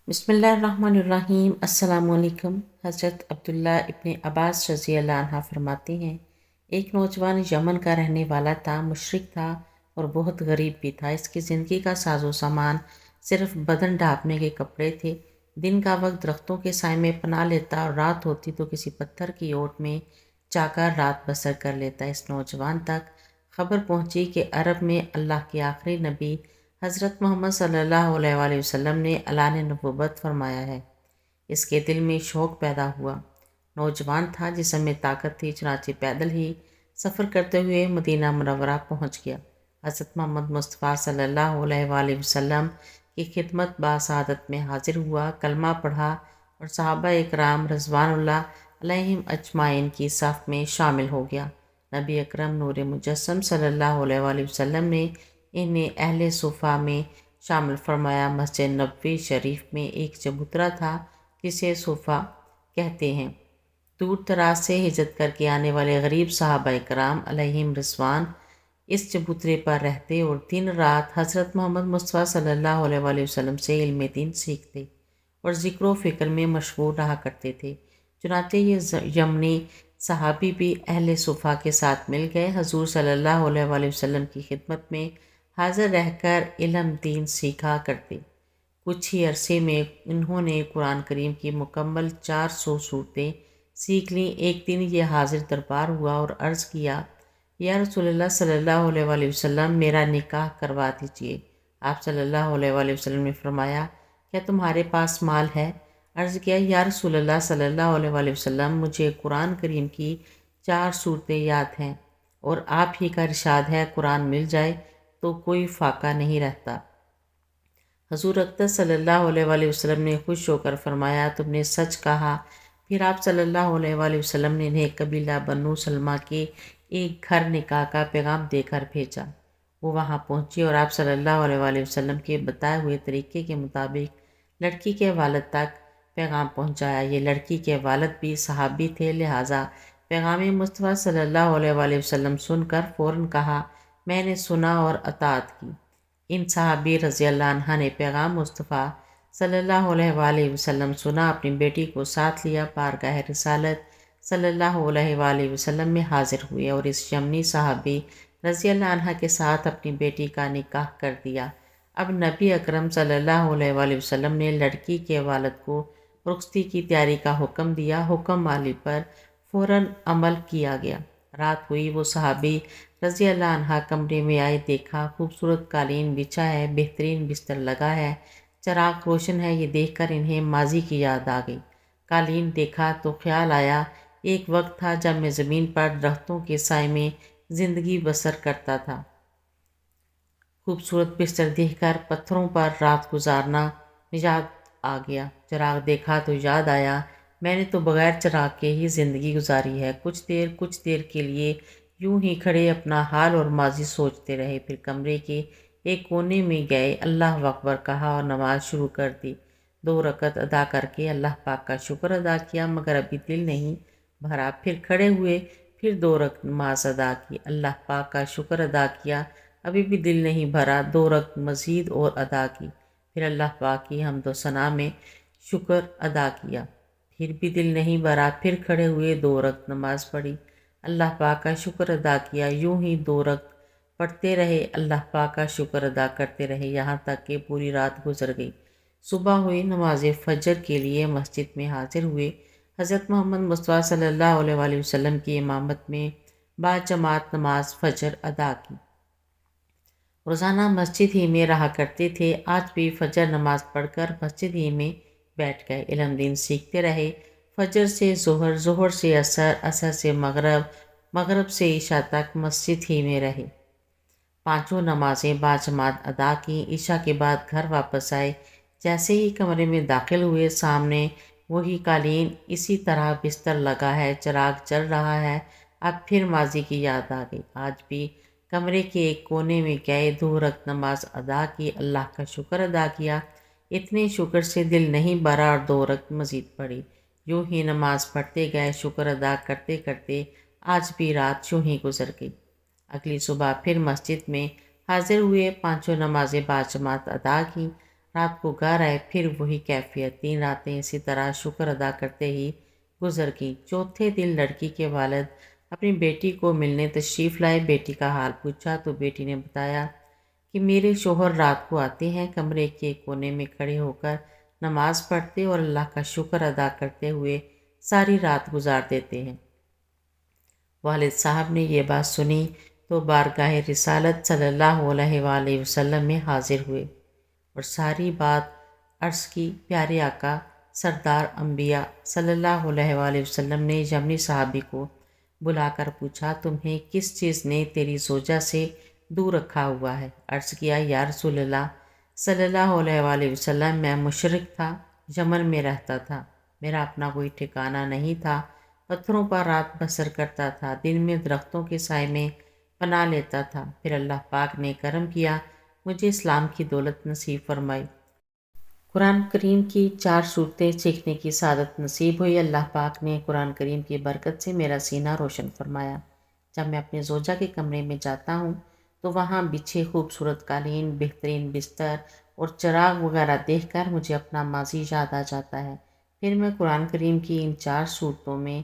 بسم اللہ الرحمن الرحیم۔ السلام علیکم۔ حضرت عبداللہ ابن عباس رضی اللہ عنہ فرماتے ہیں، ایک نوجوان یمن کا رہنے والا تھا، مشرک تھا اور بہت غریب بھی تھا۔ اس کی زندگی کا ساز و سامان صرف بدن ڈھانپنے کے کپڑے تھے۔ دن کا وقت درختوں کے سائے میں پناہ لیتا اور رات ہوتی تو کسی پتھر کی اوٹ میں جا کر رات بسر کر لیتا۔ اس نوجوان تک خبر پہنچی کہ عرب میں اللہ کے آخری نبی حضرت محمد صلی اللہ علیہ وآلہ وسلم نے اعلان نبوت فرمایا ہے۔ اس کے دل میں شوق پیدا ہوا۔ نوجوان تھا، جسم میں طاقت تھی، چنانچہ پیدل ہی سفر کرتے ہوئے مدینہ منورہ پہنچ گیا۔ حضرت محمد مصطفیٰ صلی اللہ علیہ وآلہ وسلم کی خدمت بسعادت میں حاضر ہوا، کلمہ پڑھا اور صحابہ اکرام رضوان اللہ علیہم اجمعین کی صف میں شامل ہو گیا۔ نبی اکرم نور مجسم صلی اللہ علیہ وآلہ وسلم نے انہیں اہل صفہ میں شامل فرمایا۔ مسجد نبوی شریف میں ایک چبوترا تھا جسے صفہ کہتے ہیں۔ دور دراز سے ہجرت کر کے آنے والے غریب صحابہ کرام علیہم رضوان اس چبوترے پر رہتے اور دن رات حضرت محمد مصطفیٰ صلی اللہ علیہ وآلہ وسلم سے علم دین سیکھتے اور ذکر و فکر میں مشغول رہا کرتے تھے۔ چنانچہ یہ یمنی صحابی بھی اہل صفہ کے ساتھ مل گئے، حضور صلی اللہ علیہ وآلہ وسلم کی خدمت میں حاضر رہ کر علم دین سیکھا کرتے۔ کچھ ہی عرصے میں انہوں نے قرآن کریم کی مکمل 400 صورتیں سیکھ لیں۔ ایک دن یہ حاضر دربار ہوا اور عرض کیا، یا رسول اللہ صلی اللہ علیہ وآلہ وسلم، میرا نکاح کروا دیجیے۔ آپ صلی اللہ علیہ وآلہ وسلم نے فرمایا، کیا تمہارے پاس مال ہے؟ عرض کیا، یا رسول اللہ صلی اللہ علیہ وآلہ وسلم، مجھے قرآن کریم کی 4 صورتیں یاد ہیں اور آپ ہی کا ارشاد ہے، قرآن مل جائے تو کوئی فاقہ نہیں رہتا۔ حضور اقدس صلی اللہ علیہ وآلہ وسلم نے خوش ہو کر فرمایا، تم نے سچ کہا۔ پھر آپ صلی اللہ علیہ وآلہ وسلم نے انہیں قبیلہ بنو سلمہ کے ایک گھر نکاح کا پیغام دے کر بھیجا۔ وہ وہاں پہنچی اور آپ صلی اللہ علیہ وآلہ وسلم کے بتائے ہوئے طریقے کے مطابق لڑکی کے والد تک پیغام پہنچایا۔ یہ لڑکی کے والد بھی صحابی تھے، لہٰذا پیغام مصطفیٰ صلی اللہ علیہ وآلہ وسلم سن کر فوراً کہا، میں نے سنا اور اطاعت کی۔ ان صحابی رضی اللہ عنہ نے پیغام مصطفیٰ صلی اللہ علیہ وآلہ وسلم سنا، اپنی بیٹی کو ساتھ لیا، بارگاہ رسالت صلی اللہ علیہ وآلہ وسلم میں حاضر ہوئے اور اس یمنی صحابی رضی اللہ عنہ کے ساتھ اپنی بیٹی کا نکاح کر دیا۔ اب نبی اکرم صلی اللہ علیہ وآلہ وسلم نے لڑکی کے والد کو رخصتی کی تیاری کا حکم دیا۔ حکم عالی پر فوراً عمل کیا گیا۔ رات ہوئی، وہ صحابی رضی اللہ عنہ کمرے میں آئے، دیکھا خوبصورت قالین بچھا ہے، بہترین بستر لگا ہے، چراغ روشن ہے۔ یہ دیکھ کر انہیں ماضی کی یاد آ گئی۔ قالین دیکھا تو خیال آیا، ایک وقت تھا جب میں زمین پر درختوں کے سائے میں زندگی بسر کرتا تھا۔ خوبصورت بستر دیکھ کر پتھروں پر رات گزارنا یاد آ گیا۔ چراغ دیکھا تو یاد آیا، میں نے تو بغیر چراغ کے ہی زندگی گزاری ہے۔ کچھ دیر کے لیے یوں ہی کھڑے اپنا حال اور ماضی سوچتے رہے، پھر کمرے کے ایک کونے میں گئے، اللہ اکبر کہا اور نماز شروع کر دی۔ 2 رکعت ادا کر کے اللہ پاک کا شکر ادا کیا، مگر ابھی دل نہیں بھرا۔ پھر کھڑے ہوئے، پھر 2 رکعت نماز ادا کی، اللہ پاک کا شکر ادا کیا، ابھی بھی دل نہیں بھرا۔ 2 رکعت مزید اور ادا کی، پھر اللہ پاک کی حمد و ثنا میں شکر ادا کیا، پھر بھی دل نہیں بھرا۔ پھر کھڑے ہوئے، 2 رکعت نماز پڑھی، اللہ پاک کا شکر ادا کیا، یوں ہی 2 رکعت پڑھتے رہے، اللہ پاک کا شکر ادا کرتے رہے، یہاں تک کہ پوری رات گزر گئی۔ صبح ہوئی، نماز فجر کے لیے مسجد میں حاضر ہوئے۔ حضرت محمد مصطفیٰ صلی اللہ علیہ وآلہ وسلم کی امامت میں باجماعت نماز فجر ادا کی۔ روزانہ مسجد ہی میں رہا کرتے تھے، آج بھی فجر نماز پڑھ کر مسجد ہی میں بیٹھ گئے، علم دین سیکھتے رہے۔ فجر سے ظہر، ظہر سے عصر، عصر سے مغرب، مغرب سے عشاء تک مسجد ہی میں رہے۔ 5 نمازیں باجماعت ادا کیں، عشاء کے بعد گھر واپس آئے۔ جیسے ہی کمرے میں داخل ہوئے، سامنے وہی قالین، اسی طرح بستر لگا ہے، چراغ جل رہا ہے۔ اب پھر ماضی کی یاد آ گئی۔ آج بھی کمرے کے ایک کونے میں گئے، 2 رکعت نماز ادا کی، اللہ کا شکر ادا کیا۔ اتنے شکر سے دل نہیں بھرا اور 2 رکعت مزید پڑھی۔ یوں ہی نماز پڑھتے گئے، شکر ادا کرتے کرتے آج بھی رات یوں ہی گزر گئی۔ اگلی صبح پھر مسجد میں حاضر ہوئے، 5 نمازیں باجماعت ادا کی۔ رات کو گھر آئے پھر وہی کیفیت، 3 راتیں اسی طرح شکر ادا کرتے ہی گزر گئیں۔ چوتھے دن لڑکی کے والد اپنی بیٹی کو ملنے تشریف لائے۔ بیٹی کا حال پوچھا تو بیٹی نے بتایا کہ میرے شوہر رات کو آتے ہیں، کمرے کے کونے میں کھڑے ہو کر نماز پڑھتے اور اللہ کا شکر ادا کرتے ہوئے ساری رات گزار دیتے ہیں۔ والد صاحب نے یہ بات سنی تو بارگاہ رسالت صلی اللہ علیہ وآلہ وسلم میں حاضر ہوئے اور ساری بات عرض کی۔ پیارے آقا سردار انبیاء صلی اللہ علیہ وآلہ وسلم نے یمنی صحابی کو بلا کر پوچھا، تمہیں کس چیز نے تیری زوجہ سے دور رکھا ہوا ہے؟ عرض کیا، یا رسول اللہ صلی اللہ علیہ وآلہ وسلم، میں مشرق تھا، یمن میں رہتا تھا، میرا اپنا کوئی ٹھکانہ نہیں تھا، پتھروں پر رات بسر کرتا تھا، دن میں درختوں کے سائے میں پناہ لیتا تھا، پھر اللہ پاک نے کرم کیا، مجھے اسلام کی دولت نصیب فرمائی، قرآن کریم کی 4 صورتیں سیکھنے کی سعادت نصیب ہوئی، اللہ پاک نے قرآن کریم کی برکت سے میرا سینہ روشن فرمایا۔ جب میں اپنے زوجہ کے کمرے میں جاتا ہوں تو وہاں بچھے خوبصورت قالین، بہترین بستر اور چراغ وغیرہ دیکھ کر مجھے اپنا ماضی یاد آ جاتا ہے۔ پھر میں قرآن کریم کی ان 4 صورتوں میں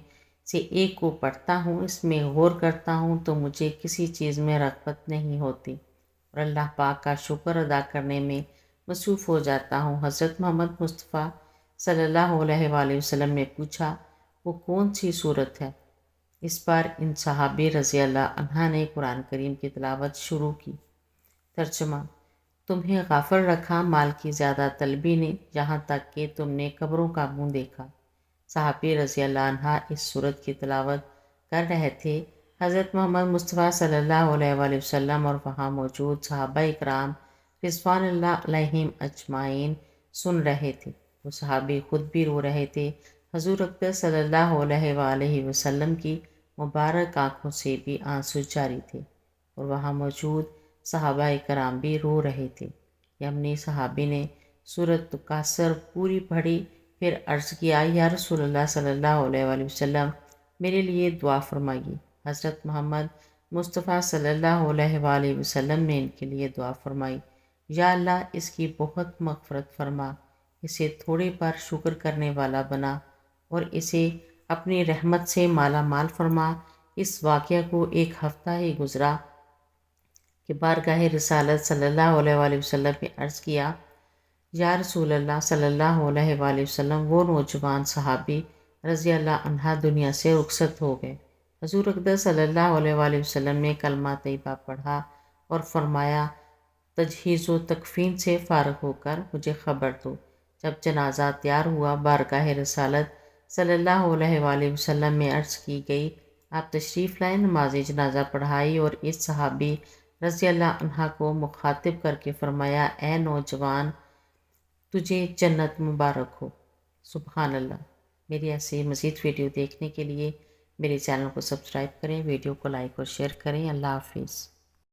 سے ایک کو پڑھتا ہوں، اس میں غور کرتا ہوں تو مجھے کسی چیز میں رغبت نہیں ہوتی اور اللہ پاک کا شکر ادا کرنے میں مصروف ہو جاتا ہوں۔ حضرت محمد مصطفیٰ صلی اللہ علیہ وآلہ وسلم نے پوچھا، وہ کون سی صورت ہے؟ اس پر ان صحابی رضی اللہ عنہ نے قرآن کریم کی تلاوت شروع کی۔ ترجمہ: تمہیں غافل رکھا مال کی زیادہ طلبی نے، یہاں تک کہ تم نے قبروں کا منہ دیکھا۔ صحابی رضی اللہ عنہ اس صورت کی تلاوت کر رہے تھے، حضرت محمد مصطفیٰ صلی اللہ علیہ وآلہ وسلم اور وہاں موجود صحابہ اکرام رضوان اللہ علیہم اجمعین سن رہے تھے۔ وہ صحابی خود بھی رو رہے تھے، حضور اقدس صلی اللہ علیہ وآلہ وسلم کی مبارک آنکھوں سے بھی آنسو جاری تھے اور وہاں موجود صحابہ کرام بھی رو رہے تھے۔ یمنی صحابی نے سورۃ تکاثر پوری پڑھی، پھر عرض کیا، یا رسول اللہ صلی اللہ علیہ وآلہ وسلم، میرے لیے دعا فرمائیے۔ حضرت محمد مصطفیٰ صلی اللہ علیہ وآلہ وسلم نے ان کے لیے دعا فرمائی، یا اللہ اس کی بہت مغفرت فرما، اسے تھوڑے پر شکر کرنے والا بنا اور اسے اپنی رحمت سے مالا مال فرما۔ اس واقعہ کو ایک ہفتہ ہی گزرا کہ بارگاہ رسالت صلی اللہ علیہ وآلہ وسلم نے عرض کیا، یا رسول اللہ صلی اللہ علیہ وآلہ وسلم، وہ نوجوان صحابی رضی اللہ عنہ دنیا سے رخصت ہو گئے۔ حضور اقدس صلی اللہ علیہ وآلہ وسلم نے کلمہ طیبہ پڑھا اور فرمایا، تجہیز و تکفین سے فارغ ہو کر مجھے خبر دو۔ جب جنازہ تیار ہوا، بارگاہ رسالت صلی اللہ علیہ وآلہ وسلم میں عرض کی گئی، آپ تشریف لائیں۔ نماز جنازہ پڑھائی اور اس صحابی رضی اللہ عنہ کو مخاطب کر کے فرمایا، اے نوجوان، تجھے جنت مبارک ہو۔ سبحان اللہ۔ میری ایسی مزید ویڈیو دیکھنے کے لیے میرے چینل کو سبسکرائب کریں، ویڈیو کو لائک اور شیئر کریں۔ اللہ حافظ۔